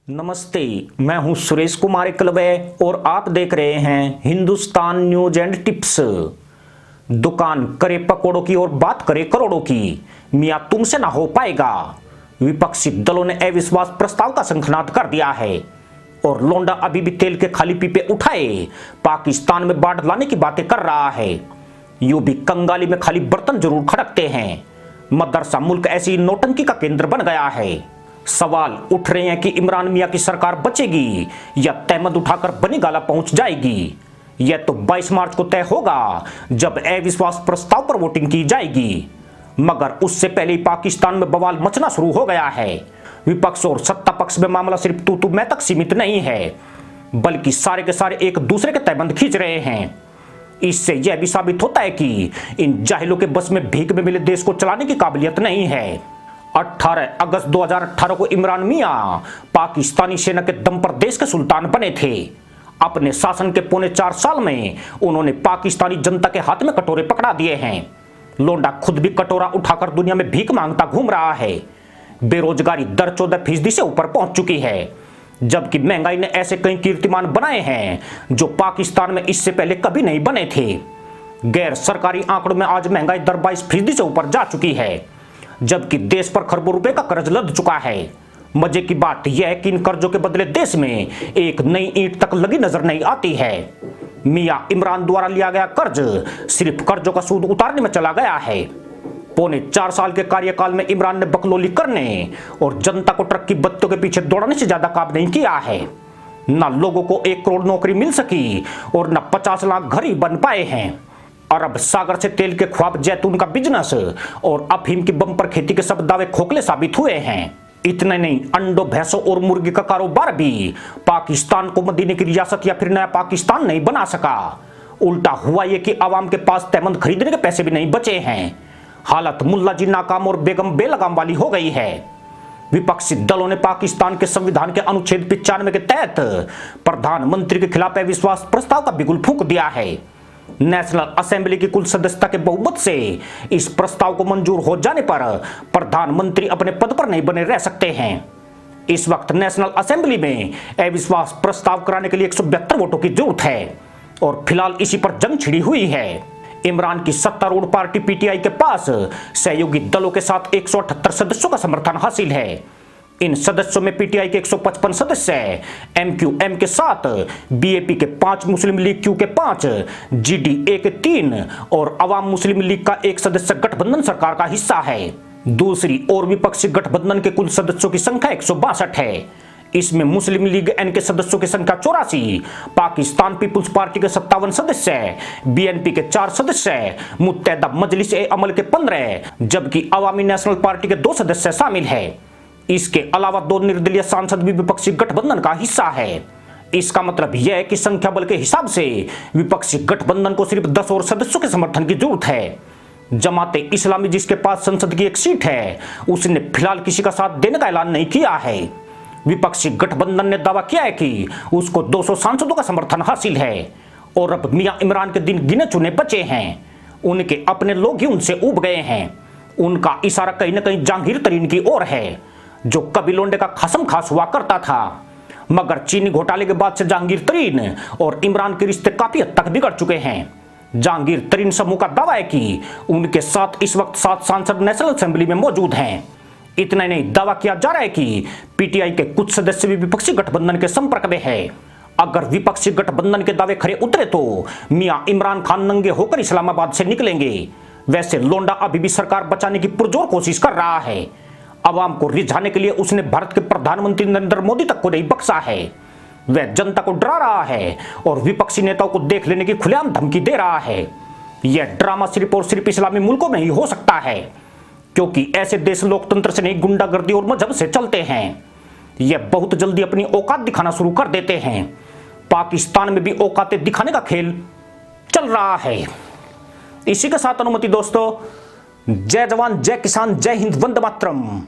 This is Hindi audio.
नमस्ते, मैं हूं सुरेश कुमार एकलवे और आप देख रहे हैं हिंदुस्तान न्यूज एंड टिप्स। दुकान करे पकौड़ों की और बात करे करोड़ों की, मियां तुमसे ना हो पाएगा। विपक्षी दलों ने अविश्वास प्रस्ताव का शंखनाद कर दिया है और लोंडा अभी भी तेल के खाली पीपे उठाए पाकिस्तान में बाढ़ लाने की बातें कर रहा है। यूं भी कंगाली में खाली बर्तन जरूर खड़कते हैं। मदरसा मुल्क ऐसी नौटंकी का केंद्र बन गया है। सवाल उठ रहे हैं कि इमरान मियां की सरकार बचेगी या तहमद उठाकर बनीगाला पहुंच जाएगी। यह तो 22 मार्च को तय होगा जब अविश्वास प्रस्ताव पर वोटिंग की जाएगी, मगर उससे पहले ही पाकिस्तान में बवाल मचना शुरू हो गया है। विपक्ष और सत्ता पक्ष में मामला सिर्फ तू मैं तक सीमित नहीं है, बल्कि सारे के सारे एक दूसरे के तहबंद खींच रहे हैं। इससे यह भी साबित होता है कि इन जाहिलों के बस में भीख में मिले देश को चलाने की काबिलियत नहीं है। 18 अगस्त 2018 को इमरान मियां पाकिस्तानी सेना के दम पर देश के सुल्तान बने थे। अपने शासन के पौने 4 साल में उन्होंने पाकिस्तानी जनता के हाथ में कटोरे पकड़ा दिए हैं। लोंडा खुद भी कटोरा उठाकर दुनिया में भीख मांगता घूम रहा है। बेरोजगारी दर 14% से ऊपर पहुंच चुकी है, जबकि महंगाई ने ऐसे कई कीर्तिमान बनाए हैं जो पाकिस्तान में इससे पहले कभी नहीं बने थे। गैर सरकारी आंकड़ों में आज महंगाई दर 22% से ऊपर जा चुकी है, जबकि देश पर खरबों रुपए का कर्ज लद चुका है। मजे की बात यह है कि इन कर्जों के बदले देश में एक नई ईंट तक लगी नजर नहीं आती है। मियां इमरान द्वारा लिया गया कर्ज सिर्फ कर्जों का सूद उतारने में चला गया है। पौने 4 साल के कार्यकाल में इमरान ने बकलोली करने और जनता को ट्रक की बत्तियों के पीछे दौड़ाने से ज्यादा काम नहीं किया है। न लोगों को 1 करोड़ नौकरी मिल सकी और न 50 लाख घर ही बन पाए हैं। अरब सागर से तेल के ख्वाब जैतून का बिजनेस और अफीम की बम्पर खेती के सब दावे खोखले साबित हुए हैं। इतने नहीं, अंडों भैंसों और मुर्गी का कारोबार भी पाकिस्तान को मदीने की रियासत या फिर नया पाकिस्तान नहीं बना सका। उल्टा हुआ ये कि आवाम के पास तहमंद खरीदने के पैसे भी नहीं बचे हैं। हालत मुल्ला जी नाकाम और बेगम बेलगाम वाली हो गई है। विपक्षी दलों ने पाकिस्तान के संविधान के अनुच्छेद 95 के तहत प्रधानमंत्री के खिलाफ अविश्वास प्रस्ताव का बिगुल फूंक दिया है। नेशनल असेंबली की कुल सदस्यता के बहुमत से इस प्रस्ताव को मंजूर हो जाने पर प्रधानमंत्री अपने पद पर नहीं बने रह सकते हैं। इस वक्त नेशनल असेंबली में अविश्वास प्रस्ताव कराने के लिए 172 वोटों की जरूरत है और फिलहाल इसी पर जंग छिड़ी हुई है। इमरान की सत्तारूढ़ पार्टी पीटीआई के पास सहयोगी दलों के साथ 178 सदस्यों का समर्थन हासिल है। इन सदस्यों में पीटीआई के 155 सदस्य, एमक्यूएम के 7, बीएपी के 5, मुस्लिम लीग क्यू के 5, जीडीए के 3 और अवाम मुस्लिम लीग का 1 सदस्य गठबंधन सरकार का हिस्सा है। दूसरी ओर विपक्षी गठबंधन के कुल सदस्यों की संख्या 162 है। इसमें मुस्लिम लीग एन के सदस्यों की संख्या 84, पाकिस्तान पीपुल्स पार्टी के 57 सदस्य, बीएनपी के 4 सदस्य, मुत्तहदा मजलिस ए अमल के 15, जबकि अवामी नेशनल पार्टी के 2 सदस्य शामिल है। इसके अलावा 2 निर्दलीय सांसद भी विपक्षी गठबंधन का हिस्सा है। इसका मतलब यह है कि संख्या बल के हिसाब से विपक्षी गठबंधन को सिर्फ 10 और सदस्यों के समर्थन की जरूरत है। जमाते इस्लामी, जिसके पास संसद की 1 सीट है, उसने फिलहाल किसी का साथ देने का ऐलान नहीं किया है। विपक्षी गठबंधन ने दावा किया है कि उसको 200 सांसदों का समर्थन हासिल है और अब मियां इमरान के दिन गिने चुने बचे हैं। उनके अपने लोग ही उनसे ऊब गए हैं। उनका इशारा कहीं ना कहीं जहांगीर तरीन की ओर है, जो कभी लोंडे का खसम खास हुआ करता था, मगर चीनी घोटाले के बाद से जहांगीर तरीन और इमरान के रिश्ते काफी हद तक बिगड़ चुके हैं। जहांगीर तरीन समूह का दावा है कि उनके साथ इस वक्त 7 सांसद नेशनल असेंबली में मौजूद हैं। इतना ही नहीं, दावा किया जा रहा है कि पीटीआई के कुछ सदस्य भी विपक्षी गठबंधन के संपर्क में है। अगर विपक्षी गठबंधन के दावे खरे उतरे तो मियां इमरान खान नंगे होकर इस्लामाबाद से निकलेंगे। वैसे लोंडा अभी भी सरकार बचाने की पुरजोर कोशिश कर रहा है। अवाम को रिझाने के लिए उसने भारत के प्रधानमंत्री नरेंद्र मोदी तक को नहीं बख्शा है। वह जनता को डरा रहा है और विपक्षी नेताओं को देख लेने की खुलेआम धमकी दे रहा है। यह ड्रामा सिर्फ और सिर्फ इस्लामी मुल्कों में ही हो सकता है, क्योंकि ऐसे देश लोकतंत्र से नहीं गुंडागर्दी और मजहब से चलते हैं। यह बहुत जल्दी अपनी औकात दिखाना शुरू कर देते हैं। पाकिस्तान में भी औकातें दिखाने का खेल चल रहा है। इसी के साथ अनुमति दोस्तों, जय जवान, जय किसान, जय हिंद, वंदे मातरम।